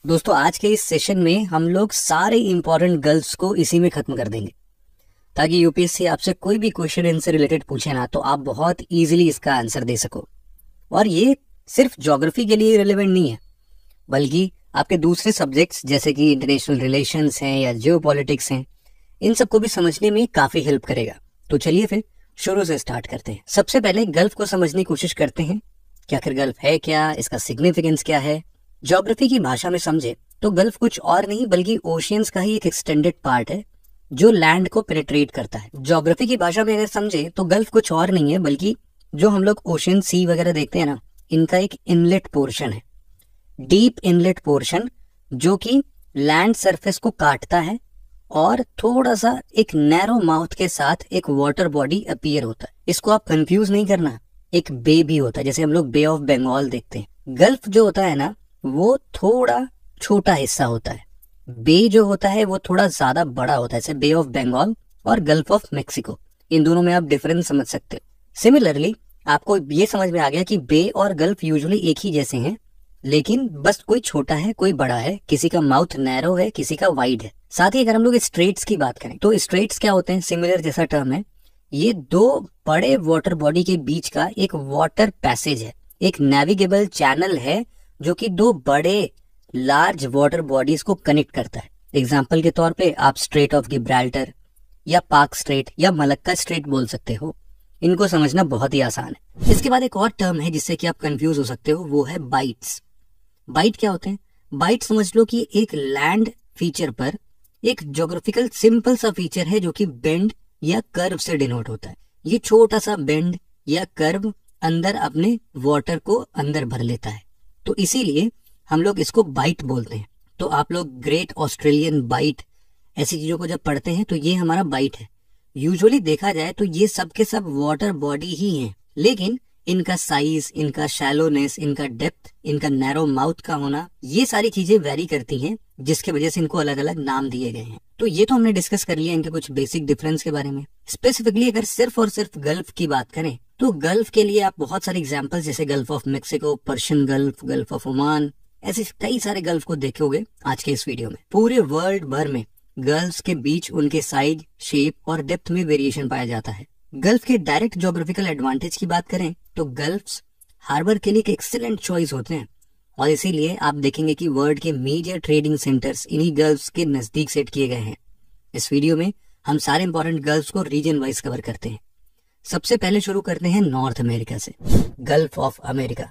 दोस्तों आज के इस सेशन में हम लोग सारे इंपॉर्टेंट गल्फ्स को इसी में खत्म कर देंगे ताकि यूपीएससी आपसे कोई भी क्वेश्चन इनसे रिलेटेड पूछे ना तो आप बहुत इजीली इसका आंसर दे सको। और ये सिर्फ ज्योग्राफी के लिए रिलेवेंट नहीं है बल्कि आपके दूसरे सब्जेक्ट्स जैसे कि इंटरनेशनल रिलेशंस हैं या जियोपॉलिटिक्स हैं, इन सबको भी समझने में काफी हेल्प करेगा। तो चलिए फिर शुरू से स्टार्ट करते हैं। सबसे पहले गल्फ को समझने की कोशिश करते हैं कि आखिर गल्फ है क्या, इसका सिग्निफिकेंस क्या है। ज्योग्राफी की भाषा में समझे तो गल्फ कुछ और नहीं बल्कि ओशियंस का ही एक एक्सटेंडेड पार्ट है जो लैंड को पेनिट्रेट करता है। ज्योग्राफी की भाषा में अगर समझे तो गल्फ कुछ और नहीं है बल्कि जो हम लोग ओशियन सी वगैरह देखते हैं ना, इनका एक इनलेट पोर्शन है, डीप इनलेट पोर्शन जो कि लैंड सरफेस को काटता है और थोड़ा सा एक नैरो माउथ के साथ एक वाटर बॉडी अपीयर होता है। इसको आप कंफ्यूज नहीं करना, एक बे भी होता है, जैसे हम लोग बे ऑफ बंगाल देखते हैं। गल्फ जो होता है ना वो थोड़ा छोटा हिस्सा होता है, बे जो होता है वो थोड़ा ज्यादा बड़ा होता है, जैसे बे ऑफ बंगाल और गल्फ ऑफ मेक्सिको। इन दोनों में आप डिफरेंस समझ सकते हो। सिमिलरली आपको ये समझ में आ गया कि बे और गल्फ यूजुअली एक ही जैसे हैं, लेकिन बस कोई छोटा है कोई बड़ा है, किसी का माउथ नैरो है किसी का वाइड है। साथ ही अगर हम लोग स्ट्रेट्स की बात करें तो स्ट्रेट्स क्या होते हैं, सिमिलर जैसा टर्म है। ये दो बड़े वाटर बॉडी के बीच का एक वाटर पैसेज है, एक नेविगेबल चैनल है जो कि दो बड़े लार्ज वाटर बॉडीज को कनेक्ट करता है। एग्जाम्पल के तौर पे आप स्ट्रेट ऑफ गिब्राल्टर या पाक स्ट्रेट या मलक्का स्ट्रेट बोल सकते हो। इनको समझना बहुत ही आसान है। इसके बाद एक और टर्म है जिससे कि आप कंफ्यूज हो सकते हो, वो है बाइट्स। बाइट क्या होते हैं? बाइट समझ लो कि एक लैंड फीचर पर एक ज्योग्राफिकल सिंपल सा फीचर है जो कि बेंड या कर्व से डिनोट होता है। ये छोटा सा बेंड या कर्व अंदर अपने वाटर को अंदर भर लेता है, तो इसीलिए हम लोग इसको बाइट बोलते हैं। तो आप लोग ग्रेट ऑस्ट्रेलियन बाइट ऐसी चीजों को जब पढ़ते हैं तो ये हमारा बाइट है। यूजुअली देखा जाए तो ये सब के सब वाटर बॉडी ही हैं, लेकिन इनका साइज, इनका शैलोनेस, इनका डेप्थ, इनका नैरो माउथ का होना, ये सारी चीजें वेरी करती हैं, जिसके वजह से इनको अलग अलग नाम दिए गए हैं। तो ये तो हमने डिस्कस कर लिया इनके कुछ बेसिक डिफरेंस के बारे में। स्पेसिफिकली अगर सिर्फ और सिर्फ गल्फ की बात करें तो गल्फ के लिए आप बहुत सारे एग्जाम्पल जैसे gulf of Mexico, Persian gulf, gulf of Oman, ऐसे कई सारे गल्फ को देखोगे आज के इस वीडियो में। पूरे वर्ल्ड भर में गल्फ्स के बीच उनके साइज, शेप और डेप्थ में वेरिएशन पाया जाता है। गल्फ के डायरेक्ट ज्योग्राफिकल एडवांटेज की बात करें तो गल्फ्स हार्बर के लिए एक एक्सीलेंट चॉइस होते हैं और इसीलिए आप देखेंगे कि वर्ल्ड के मेजर ट्रेडिंग सेंटर्स इन्हीं गल्फ्स के नजदीक सेट किए गए हैं। इस वीडियो में हम सारे इंपॉर्टेंट गल्फ्स को रीजन वाइज कवर करते हैं। सबसे पहले शुरू करते हैं नॉर्थ अमेरिका से। Gulf of America.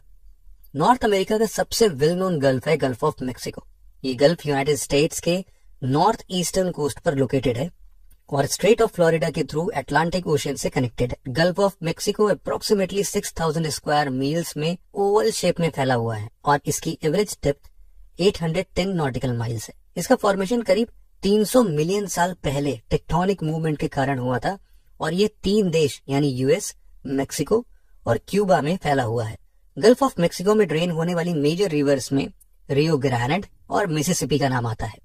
North America का सबसे वेल नोन गल्फ है गल्फ ऑफ मेक्सिको। ये गल्फ यूनाइटेड स्टेट्स के नॉर्थ ईस्टर्न कोस्ट पर लोकेटेड है और स्ट्रेट ऑफ फ्लोरिडा के थ्रू अटलांटिक ओशन से कनेक्टेड है। Gulf of Mexico approximately 6000 square meals में ओवल शेप में फैला हुआ है और इसकी एवरेज डेप्थ 810 नॉटिकल माइल्स है। इसका फॉर्मेशन करीब 300 मिलियन साल पहले टेक्टोनिक मूवमेंट के कारण हुआ था और ये 3 देश यानी यूएस, मेक्सिको और क्यूबा में फैला हुआ है। गल्फ ऑफ मेक्सिको में ड्रेन होने वाली मेजर रिवर्स में रियो ग्रांड और मिसिसिपी का नाम आता है।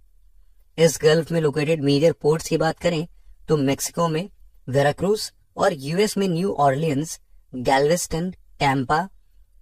इस गल्फ में लोकेटेड मेजर पोर्ट्स की बात करें तो मेक्सिको में वेराक्रूज और यूएस में न्यू ऑर्लियंस, गैल्वेस्टन, टैंपा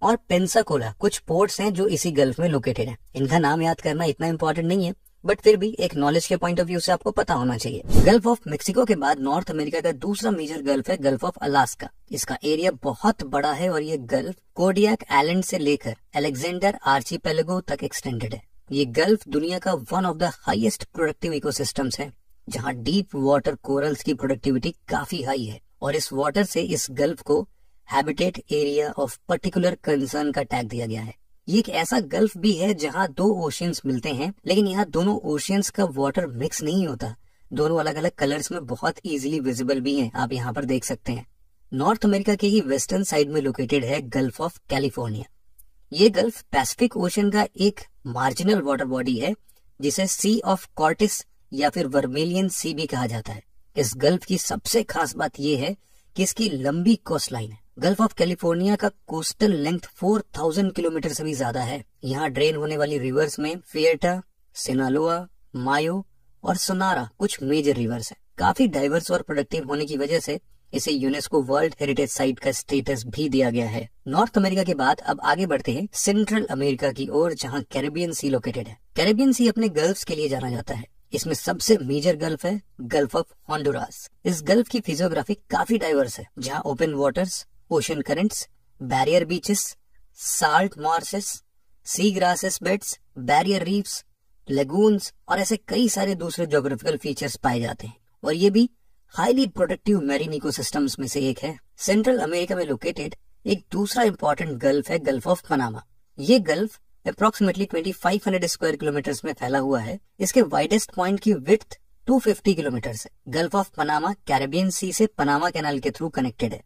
और पेंसाकोला कुछ पोर्ट्स हैं जो इसी गल्फ में लोकेटेड हैं। इनका नाम याद करना इतना इंपॉर्टेंट नहीं है, बट फिर भी एक नॉलेज के पॉइंट ऑफ व्यू से आपको पता होना चाहिए। गल्फ ऑफ मेक्सिको के बाद नॉर्थ अमेरिका का दूसरा मेजर गल्फ है गल्फ ऑफ अलास्का। इसका एरिया बहुत बड़ा है और ये गल्फ कोडियाक आइलैंड से लेकर अलेक्जेंडर आर्चिपेलागो तक एक्सटेंडेड है। ये गल्फ दुनिया का one of the highest productive ecosystems है, जहाँ डीप वाटर कोरल्स की प्रोडक्टिविटी काफी हाई है और इस वाटर से इस गल्फ को habitat area of particular concern का टैग दिया गया है। ये एक ऐसा गल्फ भी है जहाँ दो ओशियंस मिलते हैं, लेकिन यहाँ दोनों ओशियंस का वाटर मिक्स नहीं होता। दोनों अलग अलग कलर्स में बहुत इजीली विजिबल भी हैं, आप यहाँ पर देख सकते हैं। नॉर्थ अमेरिका के ही वेस्टर्न साइड में लोकेटेड है गल्फ ऑफ कैलिफोर्निया। ये गल्फ पैसिफिक ओशन का एक मार्जिनल वाटर बॉडी है जिसे सी ऑफ कॉर्टिस या फिर वर्मेलियन सी भी कहा जाता है। इस गल्फ की सबसे खास बात यह है कि इसकी लंबी कोस्ट लाइन है। गल्फ ऑफ कैलिफोर्निया का कोस्टल लेंथ 4000 किलोमीटर से भी ज्यादा है। यहाँ ड्रेन होने वाली रिवर्स में फिएटा, सिनालोआ, मायो और सोनारा कुछ मेजर रिवर्स है। काफी डाइवर्स और प्रोडक्टिव होने की वजह से इसे यूनेस्को वर्ल्ड हेरिटेज साइट का स्टेटस भी दिया गया है। नॉर्थ अमेरिका के बाद अब आगे बढ़ते हैं सेंट्रल अमेरिका की ओर, जहां कैरेबियन सी लोकेटेड है। कैरेबियन सी अपने गल्फ्स के लिए जाना जाता है। इसमें सबसे मेजर गल्फ है गल्फ ऑफ होंडुरास। इस गल्फ की फिजियोग्राफी काफी डाइवर्स है, जहां open waters, ocean currents, barrier beaches, salt marshes, sea grasses beds, barrier reefs, lagoons और ऐसे कई सारे दूसरे ज्योग्राफिकल फीचर्स पाए जाते हैं, और ये भी हाईली प्रोटेक्टिव मैरीन इकोसिस्टम्स में से एक है। सेंट्रल अमेरिका में लोकेटेड एक दूसरा इंपॉर्टेंट गल्फ है गल्फ ऑफ पनामा। ये गल्फ अप्रोक्सीमेटली 2500 स्क्वायर किलोमीटर्स में फैला हुआ है। इसके वाइडेस्ट पॉइंट की विड्थ 250 किलोमीटर है। Gulf of Panama Caribbean sea से पनामा कैनाल के थ्रू कनेक्टेड है।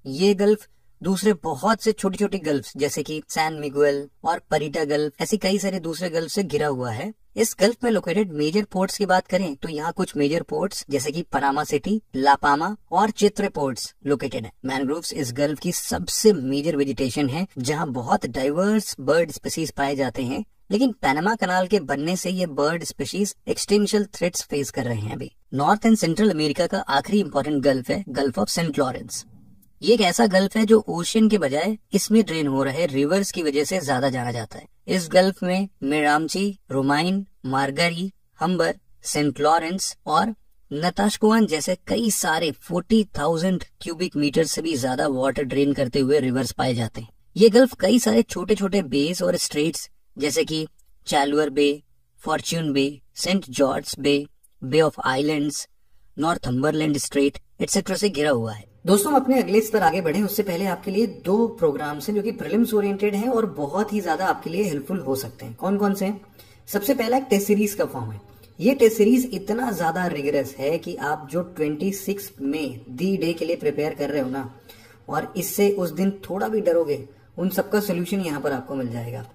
ये गल्फ दूसरे बहुत से छोटी छोटी गल्फ जैसे कि सैन मिगुएल और परिटा गल्फ, ऐसे कई सारे दूसरे गल्फ से घिरा हुआ है। इस गल्फ में लोकेटेड मेजर पोर्ट्स की बात करें तो यहाँ कुछ मेजर पोर्ट्स जैसे कि पनामा सिटी, लापामा और चित्रे पोर्ट्स लोकेटेड है। मैनग्रोव्स इस गल्फ की सबसे मेजर वेजिटेशन है, जहाँ बहुत डाइवर्स बर्ड स्पीसीज पाए जाते हैं, लेकिन पनामा कनाल के बनने से ये bird species extinction threats face कर रहे हैं अभी। नॉर्थ एंड सेंट्रल अमेरिका का आखिरी इंपॉर्टेंट गल्फ है गल्फ ऑफ सेंट लॉरेंस। ये एक ऐसा गल्फ है जो ओशियन के बजाय इसमें ड्रेन हो रहे रिवर्स की वजह से ज्यादा जाना जाता है। इस गल्फ में मिरामची, रोमाइन, मार्गरी, हम्बर, सेंट लॉरेंस और नताशकुआन जैसे कई सारे 40,000 क्यूबिक मीटर से भी ज्यादा वाटर ड्रेन करते हुए रिवर्स पाए जाते हैं। ये गल्फ कई सारे छोटे छोटे बेस और स्ट्रेट्स जैसे कि Chaleur Bay, Fortune Bay, Saint George Bay, Bay of Islands, Northumberland Strait etcetera से घिरा हुआ है। दोस्तों, अपने अगले इस पर आगे बढ़े उससे पहले आपके लिए 2 प्रोग्राम्स हैं जो कि प्रीलिम्स ओरिएंटेड हैं और बहुत ही ज्यादा आपके लिए हेल्पफुल हो सकते हैं। कौन कौन से हैं? सबसे पहला एक टेस्ट सीरीज का फॉर्म है। ये टेस्ट सीरीज इतना ज्यादा रिगरस है कि आप जो 26 मई दी डे के लिए प्रिपेयर कर रहे हो ना, और इससे उस दिन थोड़ा भी डरोगे, उन सबका सोल्यूशन यहाँ पर आपको मिल जाएगा।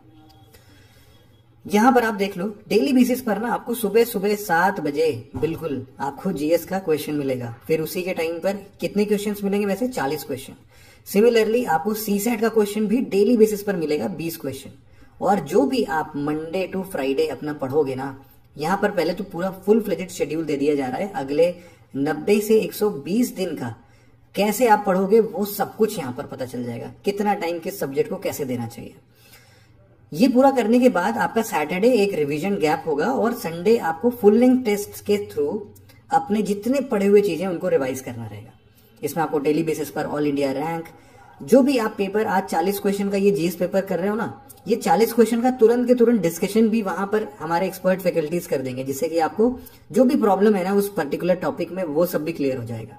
यहाँ पर आप देख लो, डेली बेसिस पर ना आपको सुबह सुबह 7 बजे बिल्कुल आपको जीएस का क्वेश्चन मिलेगा। फिर उसी के टाइम पर कितने क्वेश्चंस मिलेंगे? वैसे 40 क्वेश्चन। सिमिलरली आपको सीसेट का क्वेश्चन भी डेली बेसिस पर मिलेगा 20 क्वेश्चन। और जो भी आप मंडे टू फ्राइडे अपना पढ़ोगे ना, यहाँ पर पहले तो पूरा फुल फ्लेजेड शेड्यूल दे दिया जा रहा है। अगले 90 से 120 दिन का कैसे आप पढ़ोगे वो सब कुछ यहाँ पर पता चल जाएगा। कितना टाइम किस सब्जेक्ट को कैसे देना चाहिए। ये पूरा करने के बाद आपका सैटरडे एक रिवीजन गैप होगा और संडे आपको फुल लेंथ टेस्ट के थ्रू अपने जितने पढ़े हुए चीजें उनको रिवाइज करना रहेगा। इसमें आपको डेली बेसिस पर ऑल इंडिया रैंक, जो भी आप पेपर आज 40 क्वेश्चन का ये जीएस पेपर कर रहे हो ना, ये 40 क्वेश्चन का तुरंत के तुरंत डिस्कशन भी वहां पर हमारे एक्सपर्ट फैकल्टीज कर देंगे, जिससे कि आपको जो भी प्रॉब्लम है ना उस पर्टिकुलर टॉपिक में वो सब भी क्लियर हो जाएगा।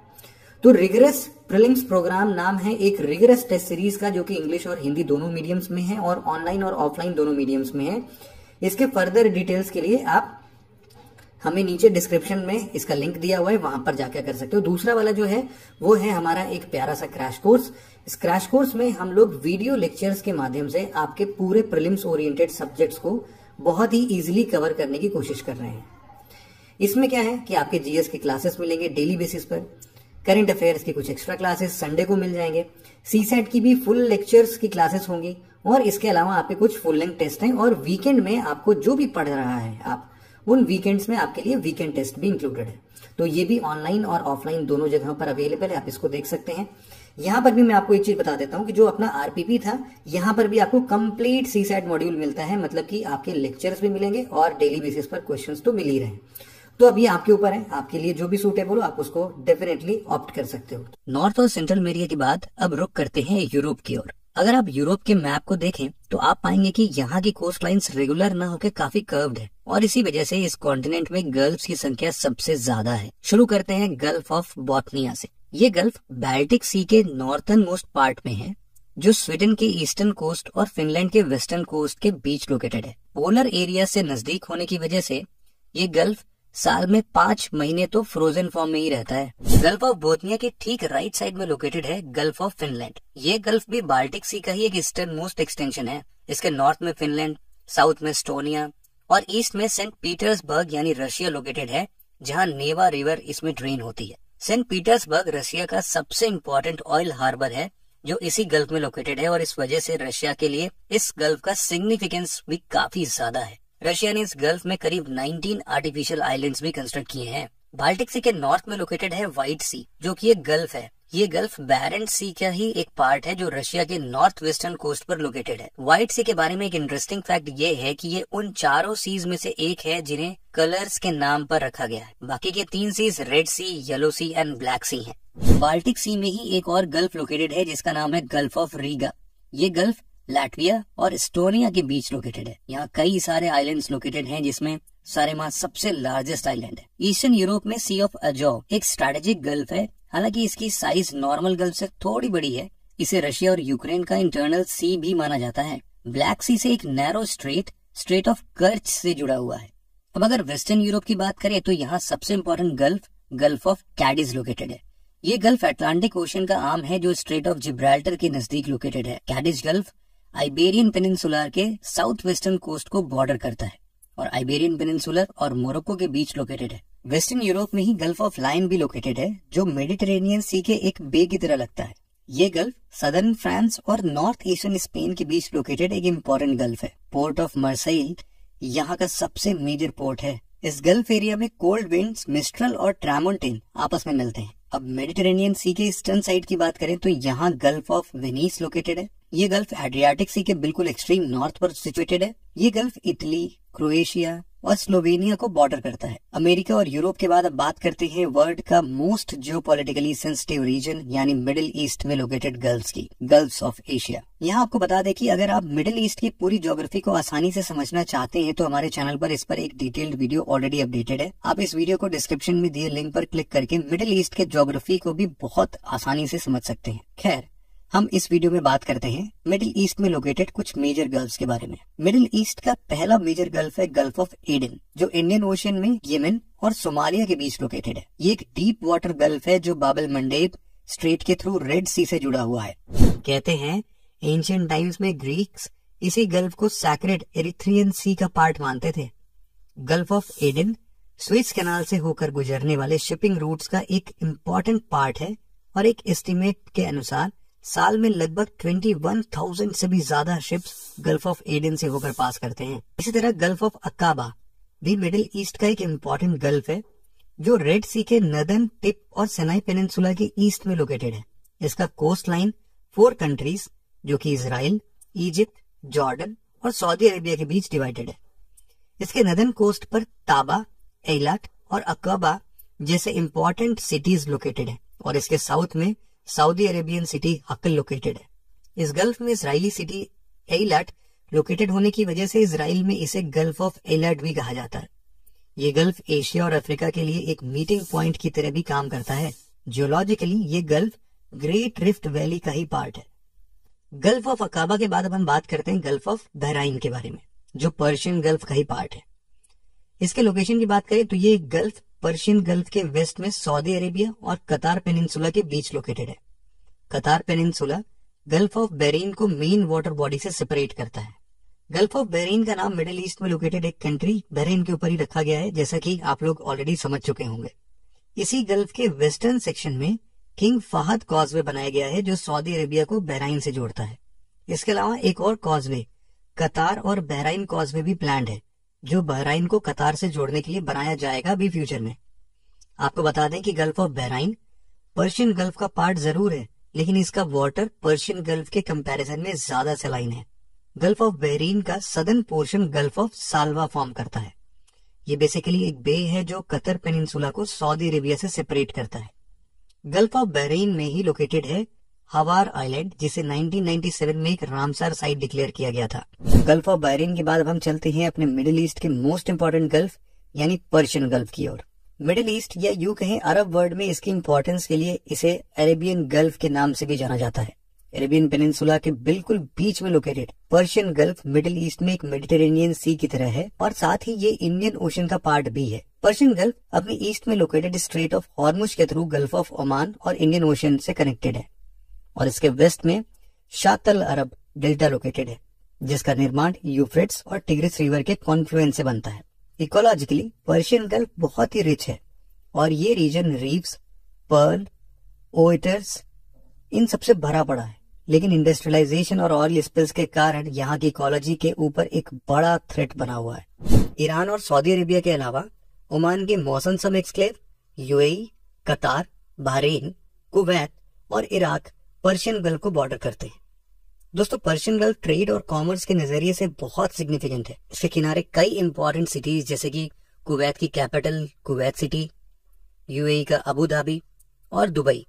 तो रिगरस प्रीलिम्स प्रोग्राम नाम है एक रिगरस टेस्ट सीरीज का, जो कि इंग्लिश और हिंदी दोनों मीडियम्स में है और ऑनलाइन और ऑफलाइन दोनों मीडियम्स में है। इसके फर्दर डिटेल्स के लिए आप हमें नीचे डिस्क्रिप्शन में इसका लिंक दिया हुआ है, वहां पर जाकर कर सकते हो। दूसरा वाला जो है वो है हमारा एक प्यारा सा क्रैश कोर्स। इस क्रैश कोर्स में हम लोग वीडियो लेक्चर्स के माध्यम से आपके पूरे प्रीलिम्स ओरिएंटेड सब्जेक्ट्स को बहुत ही इजीली कवर करने की कोशिश कर रहे हैं। इसमें क्या है कि आपके जीएस की क्लासेस मिलेंगे डेली बेसिस पर, करंट अफेयर्स की कुछ एक्स्ट्रा क्लासेस संडे को मिल जाएंगे, सीसेट की भी फुल लेक्चर्स की क्लासेस होंगी, और इसके अलावा आपके कुछ फुल लेंथ टेस्ट हैं। और वीकेंड में आपको जो भी पढ़ रहा है आप, उन वीकेंड्स में आपके लिए वीकेंड टेस्ट भी इंक्लूडेड है। तो ये भी ऑनलाइन और ऑफलाइन दोनों जगहों पर अवेलेबल है, आप इसको देख सकते हैं। यहाँ पर भी मैं आपको एक चीज बता देता हूँ कि जो अपना आरपीपी था, यहाँ पर भी आपको कंप्लीट सीसेट मॉड्यूल मिलता है, मतलब कि आपके लेक्चर्स भी मिलेंगे और डेली बेसिस पर क्वेश्चंस तो मिल ही रहे हैं। तो अब ये आपके ऊपर है, आपके लिए जो भी सूटेबल हो आप उसको डेफिनेटली ऑप्ट कर सकते हो। नॉर्थ और सेंट्रल अमेरिका के बाद अब रुक करते हैं यूरोप की ओर। अगर आप यूरोप के मैप को देखें तो आप पाएंगे कि यहाँ की कोस्ट लाइन्स रेगुलर न होकर काफी कर्व्ड है, और इसी वजह से इस कॉन्टिनेंट में गल्फ्स की संख्या सबसे ज्यादा है। शुरू करते हैं गल्फ ऑफ बॉटनिया से। ये गल्फ बाल्टिक सी के नॉर्थर्न मोस्ट पार्ट में है, जो स्वीडन के ईस्टर्न कोस्ट और फिनलैंड के वेस्टर्न कोस्ट के बीच लोकेटेड है। पोलर एरिया से नजदीक होने की वजह से ये गल्फ साल में 5 महीने तो फ्रोजन फॉर्म में ही रहता है। गल्फ ऑफ बोथनिया के ठीक राइट साइड में लोकेटेड है गल्फ ऑफ फिनलैंड। ये गल्फ भी बाल्टिक सी का ही एक ईस्टर्न मोस्ट एक्सटेंशन है। इसके नॉर्थ में फिनलैंड, साउथ में एस्टोनिया और ईस्ट में सेंट पीटर्सबर्ग यानी रशिया लोकेटेड है, जहाँ नेवा रिवर इसमें ड्रेन होती है। सेंट पीटर्सबर्ग रशिया का सबसे इम्पोर्टेंट ऑयल हार्बर है, जो इसी गल्फ में लोकेटेड है, और इस वजह से रशिया के लिए इस गल्फ का सिग्निफिकेंस भी काफी ज्यादा है। रशिया ने इस गल्फ में करीब 19 आर्टिफिशियल आइलैंड्स भी कंस्ट्रक्ट किए हैं। बाल्टिक सी के नॉर्थ में लोकेटेड है व्हाइट सी, जो कि एक गल्फ है। ये गल्फ बैरेंट सी का ही एक पार्ट है जो रशिया के नॉर्थ वेस्टर्न कोस्ट पर लोकेटेड है। व्हाइट सी के बारे में एक इंटरेस्टिंग फैक्ट ये है कि ये उन चारों सीज में से एक है जिन्हें कलर्स के नाम पर रखा गया है। बाकी के 3 seas Red Sea, Yellow Sea and Black Sea हैं। बाल्टिक सी में ही एक और गल्फ लोकेटेड है जिसका नाम है गल्फ ऑफ रीगा। ये गल्फ लाटविया और एस्टोनिया के बीच लोकेटेड है। यहाँ कई सारे आइलैंड्स लोकेटेड हैं जिसमें सारेमा सबसे लार्जेस्ट आइलैंड है। ईस्टर्न यूरोप में सी ऑफ अजोव एक स्ट्रेटेजिक गल्फ है। हालांकि इसकी साइज नॉर्मल गल्फ से थोड़ी बड़ी है। इसे रशिया और यूक्रेन का इंटरनल सी भी माना जाता है। ब्लैक सी से एक नैरो स्ट्रेट ऑफ कर्च से जुड़ा हुआ है। अब अगर वेस्टर्न यूरोप की बात करें तो यहाँ सबसे important gulf of Cadiz located है। ये गल्फ अटलांटिक ओशन का आर्म है जो स्ट्रेट ऑफ जिब्राल्टर के नजदीक लोकेटेड है। कैडिज गल्फ आइबेरियन पेनिनसुलर के साउथ वेस्टर्न कोस्ट को बॉर्डर करता है और आइबेरियन पेनिनसुलर और मोरक्को के बीच लोकेटेड है। वेस्टर्न यूरोप में ही गल्फ ऑफ लायन भी लोकेटेड है जो मेडिटेरेनियन सी के एक बे की तरह लगता है। ये गल्फ सदर्न फ्रांस और नॉर्थ ईस्टर्न स्पेन के बीच लोकेटेड एक इम्पोर्टेंट गल्फ है। पोर्ट ऑफ मार्सेई यहाँ का सबसे मेजर पोर्ट है। इस गल्फ एरिया में कोल्ड विंड्स मिस्ट्रल और ट्रामोंटेन आपस में मिलते हैं। अब मेडिटेरेनियन सी के ईस्टर्न साइड की बात करें तो यहाँ गल्फ ऑफ वेनिस लोकेटेड है। ये गल्फ एड्रियाटिक सी के बिल्कुल एक्सट्रीम नॉर्थ पर सिचुएटेड है। ये गल्फ इटली, क्रोएशिया और स्लोवेनिया को बॉर्डर करता है। अमेरिका और यूरोप के बाद अब बात करते हैं वर्ल्ड का मोस्ट जियोपॉलिटिकली सेंसिटिव रीजन यानी मिडिल ईस्ट में लोकेटेड गल्फ्स की, गल्फ्स ऑफ एशिया। यहाँ आपको बता दें कि अगर आप मिडिल ईस्ट की पूरी ज्योग्राफी को आसानी से समझना चाहते हैं तो हमारे चैनल पर इस पर एक डिटेल्ड वीडियो ऑलरेडी अपडेटेड है। आप इस वीडियो को डिस्क्रिप्शन में दिए लिंक पर क्लिक करके मिडिल ईस्ट के ज्योग्राफी को भी बहुत आसानी से समझ सकते हैं। खैर, हम इस वीडियो में बात करते हैं मिडिल ईस्ट में लोकेटेड कुछ मेजर गल्फ्स के बारे में। मिडिल ईस्ट का पहला मेजर गल्फ है गल्फ ऑफ एडन जो इंडियन ओशन में येमेन और सोमालिया के बीच लोकेटेड है। ये एक डीप वाटर गल्फ है जो बाब एल मंडेब स्ट्रेट के थ्रू रेड सी से जुड़ा हुआ है। कहते हैं एंशिएंट टाइम्स में ग्रीक्स इसी गल्फ को सैक्रेड एरिथ्रियन सी का पार्ट मानते थे। Gulf of Aden Swiss canal से होकर गुजरने वाले शिपिंग रूट्स का एक इम्पोर्टेंट पार्ट है और एक एस्टिमेट के अनुसार साल में लगभग 21,000 से भी ज्यादा शिप्स गल्फ ऑफ एडन से होकर पास करते हैं। इसी तरह गल्फ ऑफ अकाबा भी मिडिल ईस्ट का एक इम्पोर्टेंट गल्फ है जो रेड सी के नदर्न टिप और सिनाई पेनिनसुला के ईस्ट में लोकेटेड है। इसका कोस्ट लाइन 4 कंट्रीज जो कि इजराइल, इजिप्ट, जॉर्डन और सऊदी अरेबिया के बीच डिवाइडेड है। इसके नदर्न कोस्ट पर ताबा, एलाट और अकाबा जैसे इम्पोर्टेंट सिटीज लोकेटेड है और इसके साउथ में सऊदी अरेबियन सिटी हक्ल लोकेटेड है। इस गल्फ में इजरायली सिटी एलाट लोकेटेड होने की वजह से इजराइल में इसे गल्फ ऑफ एलाट भी कहा जाता है। ये गल्फ एशिया और अफ्रीका के लिए एक मीटिंग पॉइंट की तरह भी काम करता है। जियोलॉजिकली ये गल्फ ग्रेट रिफ्ट वैली का ही पार्ट है। गल्फ ऑफ अकाबा के बाद अब हम बात करते हैं गल्फ ऑफ बहराइन के बारे में जो पर्शियन गल्फ का ही पार्ट है। इसके लोकेशन की बात करें तो ये गल्फ पर्शियन गल्फ के वेस्ट में सऊदी अरेबिया और कतार पेनिनसुला के बीच लोकेटेड है। कतार पेनिनसुला गल्फ ऑफ बहरीन को मेन वाटर बॉडी से सेपरेट करता है। गल्फ ऑफ बहरीन का नाम मिडिल ईस्ट में लोकेटेड एक कंट्री बहरीन के ऊपर ही रखा गया है, जैसा कि आप लोग ऑलरेडी समझ चुके होंगे। इसी गल्फ के वेस्टर्न सेक्शन में किंग फहद कॉजवे बनाया गया है जो सऊदी अरेबिया को बहराइन से जोड़ता है। इसके अलावा एक और कॉजवे कतार और बहराइन कॉजवे भी प्लान्ड है जो बहराइन को कतार से जोड़ने के लिए बनाया जाएगा भी फ्यूचर में। आपको बता दें कि Gulf of Bahrain Persian Gulf का पार्ट जरूर है लेकिन इसका वाटर पर्शियन गल्फ के कंपैरिजन में ज्यादा सलाइन है। गल्फ ऑफ बहरीन का southern portion Gulf of Salwa form करता है। ये बेसिकली एक बे है जो कतर पेनिनसुला को सऊदी अरेबिया से सेपरेट करता है। गल्फ ऑफ बहरीन में ही लोकेटेड है हवार आइलैंड जिसे 1997 में एक रामसार साइट डिक्लेयर किया गया था। गल्फ ऑफ बहरीन के बाद अब हम चलते हैं अपने मिडिल ईस्ट के मोस्ट इंपोर्टेंट गल्फ यानी पर्शियन गल्फ की ओर। मिडिल ईस्ट या यूं कहें अरब वर्ल्ड में इसकी इंपॉर्टेंस के लिए इसे अरेबियन गल्फ के नाम से भी जाना जाता है। अरेबियन पेनिनसुला के बिल्कुल बीच में located Persian gulf middle east में एक मेडिटेरेनियन सी की तरह है और साथ ही ये इंडियन ओशन का पार्ट भी है। पर्शियन गल्फ अपने ईस्ट में लोकेटेड स्ट्रेट ऑफ हॉर्मुज के थ्रू गल्फ ऑफ ओमान और इंडियन ओशन से कनेक्टेड है और इसके वेस्ट में शातल अरब डेल्टा लोकेटेड है जिसका निर्माण यूफ्रेट्स और टिग्रिस रिवर के कॉन्फ्लुएंस से बनता है। इकोलॉजिकली पर्शियन गल्फ बहुत ही रिच है और ये रीजन रीफ्स, पर्ल, ओएटर्स इन सबसे भरा पड़ा है, लेकिन इंडस्ट्रियलाइजेशन और ऑयल स्पिल्स के कारण यहाँ की इकोलॉजी के ऊपर एक बड़ा थ्रेट बना हुआ है। ईरान और सऊदी अरेबिया के अलावा ओमान के मौसम सम एक्सक्लेव, यूएई, कतार, बहरीन, कुवैत और इराक पर्शियन गल्फ को बॉर्डर करते हैं। दोस्तों, पर्शियन गल्फ ट्रेड और कॉमर्स के नजरिए से बहुत सिग्निफिकेंट है। इसके किनारे कई इंपॉर्टेंट सिटीज जैसे कि कुवैत की कैपिटल कुवैत सिटी, यूएई का अबू धाबी और दुबई,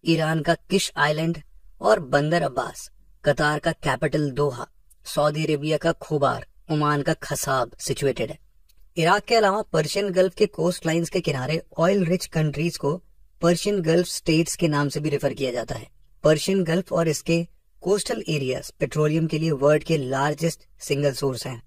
ईरान का किश आइलैंड और बंदर अब्बास, कतार का कैपिटल दोहा, सऊदी अरेबिया का खोबार, ओमान का खसाब सिचुएटेड है। इराक के अलावा पर्शियन गल्फ के कोस्ट लाइन्स के किनारे ऑयल रिच कंट्रीज को पर्शियन गल्फ स्टेट्स के नाम से भी रेफर किया जाता है। पर्शियन गल्फ और इसके कोस्टल एरियाज पेट्रोलियम के लिए वर्ल्ड के लार्जेस्ट सिंगल सोर्स हैं।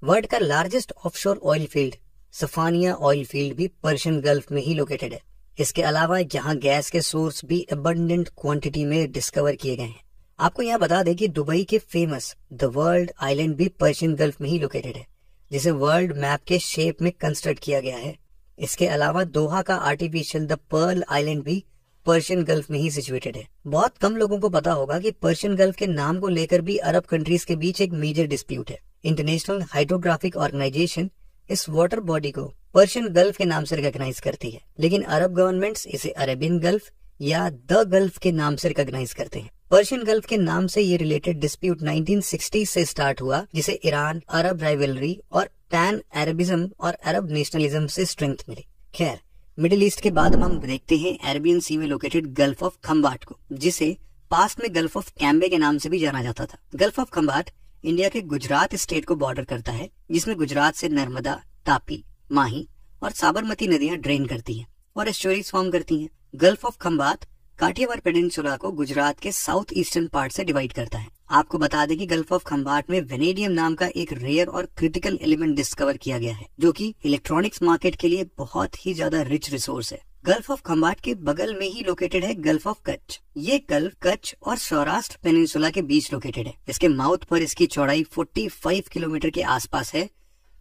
वर्ल्ड का largest offshore oil field Safaniya oil field भी पर्शियन गल्फ में ही लोकेटेड है। इसके अलावा यहाँ गैस के सोर्स भी अबंडेंट क्वांटिटी में डिस्कवर किए गए हैं। आपको यहाँ बता दें कि दुबई के फेमस द वर्ल्ड आइलैंड भी पर्शियन गल्फ में ही लोकेटेड है, जिसे वर्ल्ड मैप के शेप में कंस्ट्रक्ट किया गया है। इसके अलावा दोहा का आर्टिफिशियल द पर्ल आइलैंड भी पर्शियन गल्फ में ही सिचुएटेड है। बहुत कम लोगों को पता होगा कि पर्शियन गल्फ के नाम को लेकर भी अरब कंट्रीज के बीच एक मेजर डिस्प्यूट है। इंटरनेशनल हाइड्रोग्राफिक ऑर्गेनाइजेशन इस वाटर बॉडी को पर्शियन गल्फ के नाम से रिकॉग्नाइज करती है, लेकिन अरब गवर्नमेंट्स इसे अरेबियन गल्फ या द गल्फ के नाम से रिकॉग्नाइज करते हैं। पर्शियन गल्फ के नाम से ये रिलेटेड डिस्प्यूट 1960 से स्टार्ट हुआ, जिसे ईरान अरब राइवलरी और पैन अरबिज्म और अरब नेशनलिज्म से स्ट्रेंथ मिली। खैर, मिडिल ईस्ट के बाद हम देखते हैं अरेबियन सी में लोकेटेड गल्फ ऑफ खंबाट को, जिसे पास्ट में गल्फ ऑफ कैम्बे के नाम से भी जाना जाता था। गल्फ ऑफ खंबाट इंडिया के गुजरात स्टेट को बॉर्डर करता है, जिसमें गुजरात से नर्मदा, तापी, माही और साबरमती नदियां ड्रेन करती हैं और एस्चुअरीज फॉर्म करती हैं। Gulf of Khambhat Kathiawar peninsula को गुजरात के साउथ ईस्टर्न पार्ट से डिवाइड करता है। आपको बता दें कि गल्फ ऑफ खंबाट में वेनेडियम नाम का एक रेयर और क्रिटिकल एलिमेंट डिस्कवर किया गया है, जो कि इलेक्ट्रॉनिक्स मार्केट के लिए बहुत ही ज्यादा रिच रिसोर्स है। गल्फ ऑफ खंबाट के बगल में ही लोकेटेड है गल्फ ऑफ कच्छ। ये गल्फ कच्छ और सौराष्ट्र पेनिनसुला के बीच लोकेटेड है। इसके माउथ पर इसकी चौड़ाई 45 किलोमीटर के आसपास है,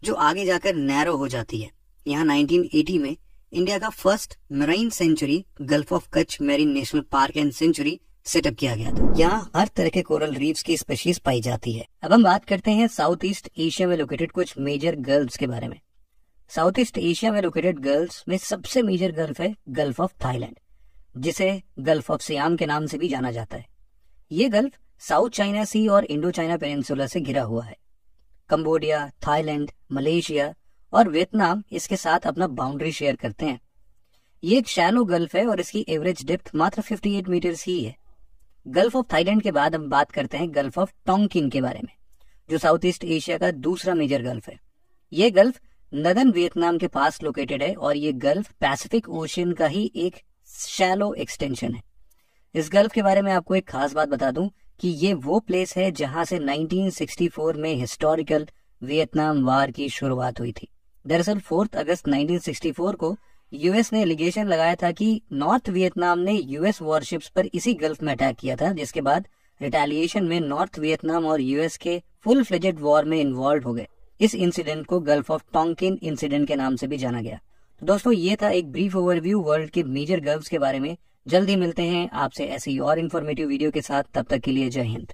जो आगे जाकर नैरो हो जाती है। यहाँ 1980 में इंडिया का first marine sanctuary gulf of Kutch marine national park and sanctuary setup किया गया था। यहाँ हर तरह के कोरल रीफ्स की स्पीशीज पाई जाती है। अब हम बात करते हैं साउथ ईस्ट एशिया में लोकेटेड कुछ मेजर गल्फ्स के बारे में। साउथ ईस्ट एशिया में लोकेटेड गल्फ्स में सबसे मेजर गल्फ है गल्फ ऑफ थाईलैंड, जिसे गल्फ ऑफ सियाम के नाम से भी जाना जाता है। ये गल्फ साउथ चाइना सी और इंडो चाइना पेनिनसुला से घिरा हुआ है। कंबोडिया, थाईलैंड, मलेशिया और वियतनाम इसके साथ अपना बाउंड्री शेयर करते हैं। ये एक शैलो गल्फ है और इसकी एवरेज डेप्थ मात्र 58 मीटर्स ही है। गल्फ ऑफ थाईलैंड के बाद हम बात करते हैं गल्फ ऑफ टोंकिन के बारे में, जो साउथ ईस्ट एशिया का दूसरा मेजर गल्फ है। ये गल्फ नदर्न वियतनाम के पास लोकेटेड है और ये गल्फ पैसिफिक ओशियन का ही एक शैलो एक्सटेंशन है। इस गल्फ के बारे में आपको एक खास बात बता दूं कि ये वो प्लेस है जहां से 1964 में हिस्टोरिकल वियतनाम वार की शुरुआत हुई थी। दरअसल 4 अगस्त 1964 को यूएस ने एलिगेशन लगाया था कि नॉर्थ वियतनाम ने यूएस वॉरशिप्स पर इसी गल्फ में अटैक किया था, जिसके बाद रिटेलिएशन में नॉर्थ वियतनाम और यूएस के फुल फ्लेजेड वॉर में इन्वॉल्व हो गए। इस इंसिडेंट को गल्फ ऑफ टोंकिन इंसिडेंट के नाम से भी जाना गया। तो दोस्तों, ये था एक ब्रीफ ओवरव्यू वर्ल्ड के मेजर गल्फ्स के बारे में। जल्दी मिलते हैं आपसे ऐसी और इन्फॉर्मेटिव वीडियो के साथ। तब तक के लिए जय हिंद।